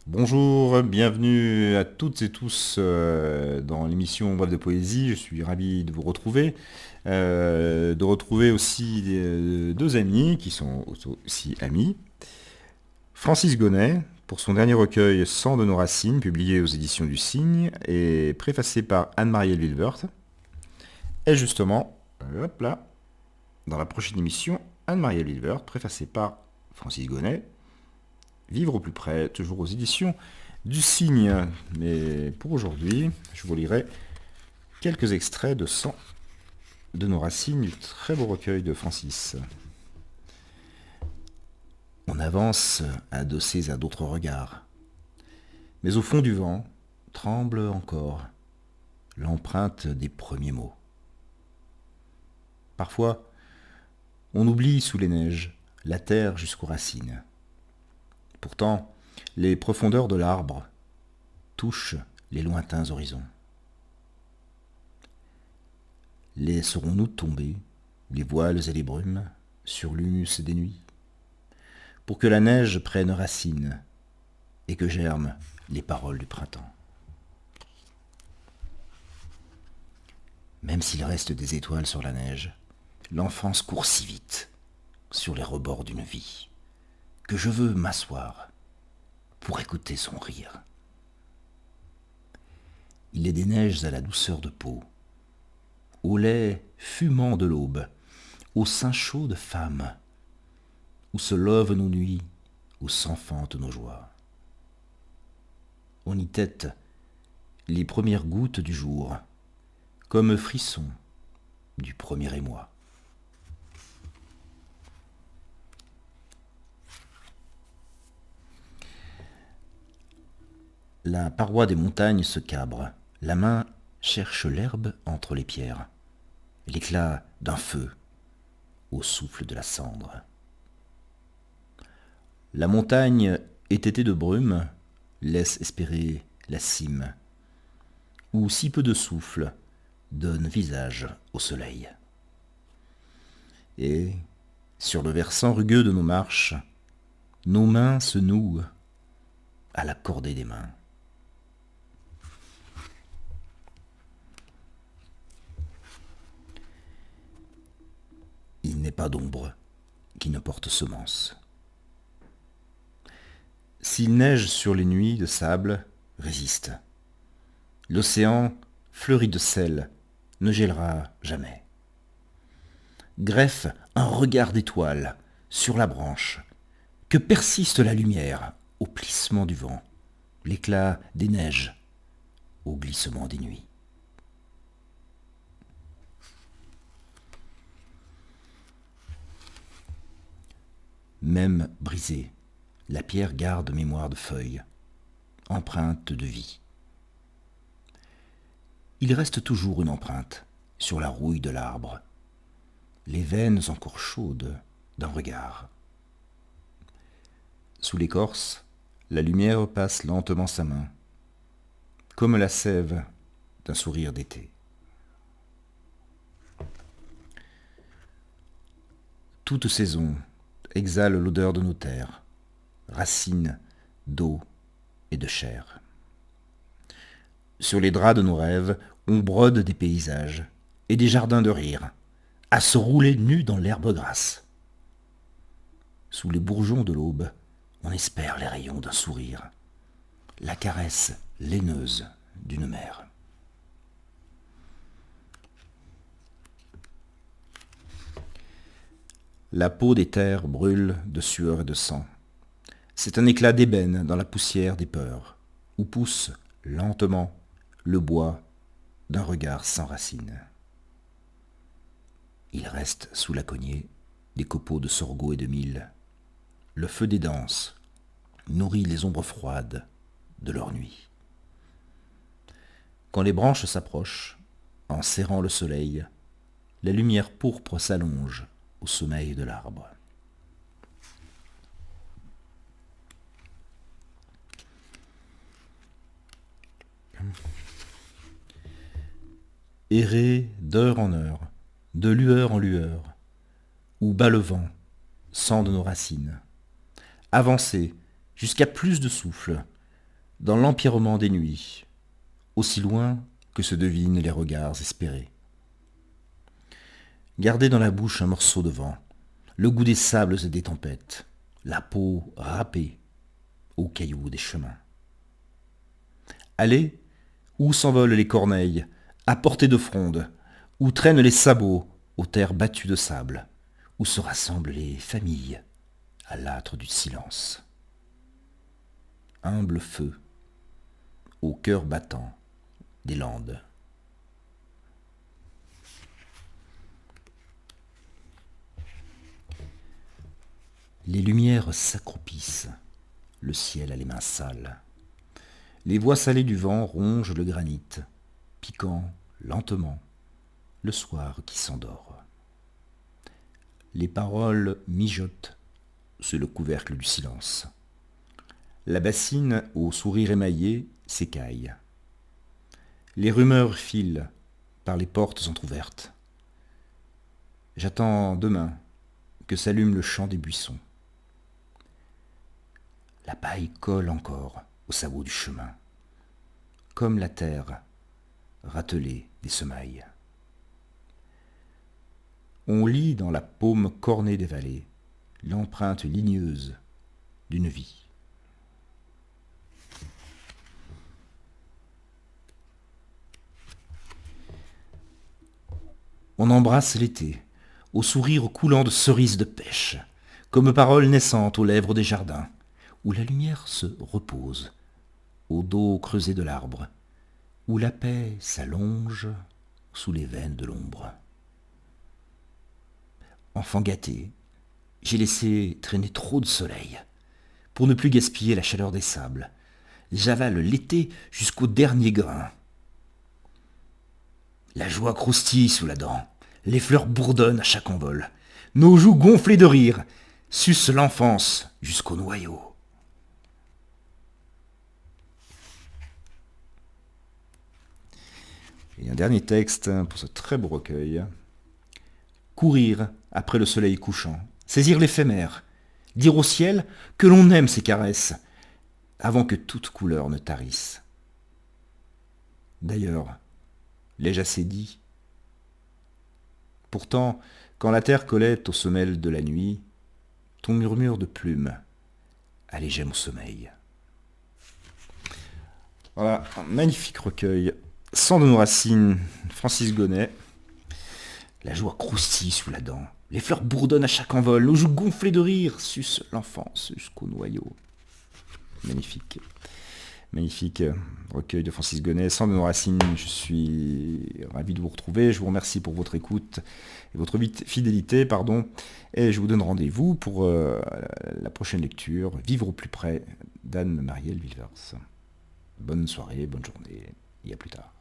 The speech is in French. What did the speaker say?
Bonjour, bienvenue à toutes et tous dans l'émission Bref de Poésie. Je suis ravi de vous retrouver. De retrouver aussi deux amis qui sont aussi amis. Francis Gonnet, pour son dernier recueil Sang de nos racines, publié aux éditions du Cygne, et préfacé par Anne-Marielle Wilbert. Et justement, hop là, dans la prochaine émission, Anne-Marielle Wilbert, préfacée par Francis Gonnet, Vivre au plus près, toujours aux éditions du Cygne. Mais pour aujourd'hui, je vous lirai quelques extraits de Sang de nos racines, du très beau recueil de Francis. On avance adossés à d'autres regards. Mais au fond du vent tremble encore l'empreinte des premiers mots. Parfois, on oublie sous les neiges la terre jusqu'aux racines. Pourtant, les profondeurs de l'arbre touchent les lointains horizons. Laisserons-nous tomber les voiles et les brumes sur l'humus des nuits, pour que la neige prenne racine et que germent les paroles du printemps? Même s'il reste des étoiles sur la neige, l'enfance court si vite sur les rebords d'une vie que je veux m'asseoir pour écouter son rire. Il est des neiges à la douceur de peau, au lait fumant de l'aube, au sein chaud de femme, où se lovent nos nuits, où s'enfantent nos joies. On y tette les premières gouttes du jour, comme frisson du premier émoi. La paroi des montagnes se cabre, la main cherche l'herbe entre les pierres, l'éclat d'un feu au souffle de la cendre. La montagne étêtée de brume laisse espérer la cime, où si peu de souffle donne visage au soleil. Et, sur le versant rugueux de nos marches, nos mains se nouent à la cordée des mains. Il n'est pas d'ombre qui ne porte semence. S'il neige sur les nuits de sable, résiste. L'océan, fleuri de sel, ne gèlera jamais. Greffe un regard d'étoile sur la branche, que persiste la lumière au plissement du vent, l'éclat des neiges au glissement des nuits. Même brisée, la pierre garde mémoire de feuilles, empreinte de vie. Il reste toujours une empreinte sur la rouille de l'arbre, les veines encore chaudes d'un regard. Sous l'écorce, la lumière passe lentement sa main, comme la sève d'un sourire d'été. Toute saison exhale l'odeur de nos terres, racines d'eau et de chair. Sur les draps de nos rêves, on brode des paysages et des jardins de rire, à se rouler nus dans l'herbe grasse. Sous les bourgeons de l'aube, on espère les rayons d'un sourire, la caresse laineuse d'une mère. La peau des terres brûle de sueur et de sang. C'est un éclat d'ébène dans la poussière des peurs, où pousse lentement le bois d'un regard sans racines. Il reste sous la cognée des copeaux de sorgho et de mil. Le feu des danses nourrit les ombres froides de leur nuit. Quand les branches s'approchent, en serrant le soleil, la lumière pourpre s'allonge au sommeil de l'arbre. Errer d'heure en heure, de lueur en lueur, où bat le vent, sang de nos racines. Avancer jusqu'à plus de souffle, dans l'empierrement des nuits, aussi loin que se devinent les regards espérés. Garder dans la bouche un morceau de vent, le goût des sables et des tempêtes, la peau râpée aux cailloux des chemins. Aller où s'envolent les corneilles, à portée de fronde, où traînent les sabots aux terres battues de sable, où se rassemblent les familles à l'âtre du silence. Humble feu, au cœur battant des landes. Les lumières s'accroupissent, le ciel a les mains sales. Les voix salées du vent rongent le granit, piquant lentement le soir qui s'endort. Les paroles mijotent sous le couvercle du silence. La bassine, au sourire émaillé, s'écaille. Les rumeurs filent par les portes entr'ouvertes. J'attends demain que s'allume le chant des buissons. La paille colle encore au sabot du chemin, comme la terre ratelée des semailles. On lit dans la paume cornée des vallées l'empreinte ligneuse d'une vie. On embrasse l'été, au sourire coulant de cerises de pêche, comme parole naissante aux lèvres des jardins, où la lumière se repose, au dos creusé de l'arbre, où la paix s'allonge sous les veines de l'ombre. Enfant gâté, j'ai laissé traîner trop de soleil, pour ne plus gaspiller la chaleur des sables. J'avale l'été jusqu'au dernier grain. La joie croustille sous la dent, les fleurs bourdonnent à chaque envol. Nos joues gonflées de rire sucent l'enfance jusqu'au noyau. Et un dernier texte pour ce très beau recueil. Courir après le soleil couchant, saisir l'éphémère, dire au ciel que l'on aime ses caresses, avant que toute couleur ne tarisse. D'ailleurs, l'ai-je assez dit? Pourtant, quand la terre collait aux semelles de la nuit, ton murmure de plumes allégeait mon sommeil. Voilà, un magnifique recueil. Sang de nos racines, Francis Gonnet. La joie croustille sous la dent. Les fleurs bourdonnent à chaque envol. Nos joues gonflées de rire sucent l'enfance jusqu'au noyau. Magnifique. Magnifique recueil de Francis Gonnet. Sang de nos racines, je suis ravi de vous retrouver. Je vous remercie pour votre écoute et votre fidélité. Et je vous donne rendez-vous pour la prochaine lecture, Vivre au plus près, d'Anne-Marielle Wilvers. Bonne soirée, bonne journée et à plus tard.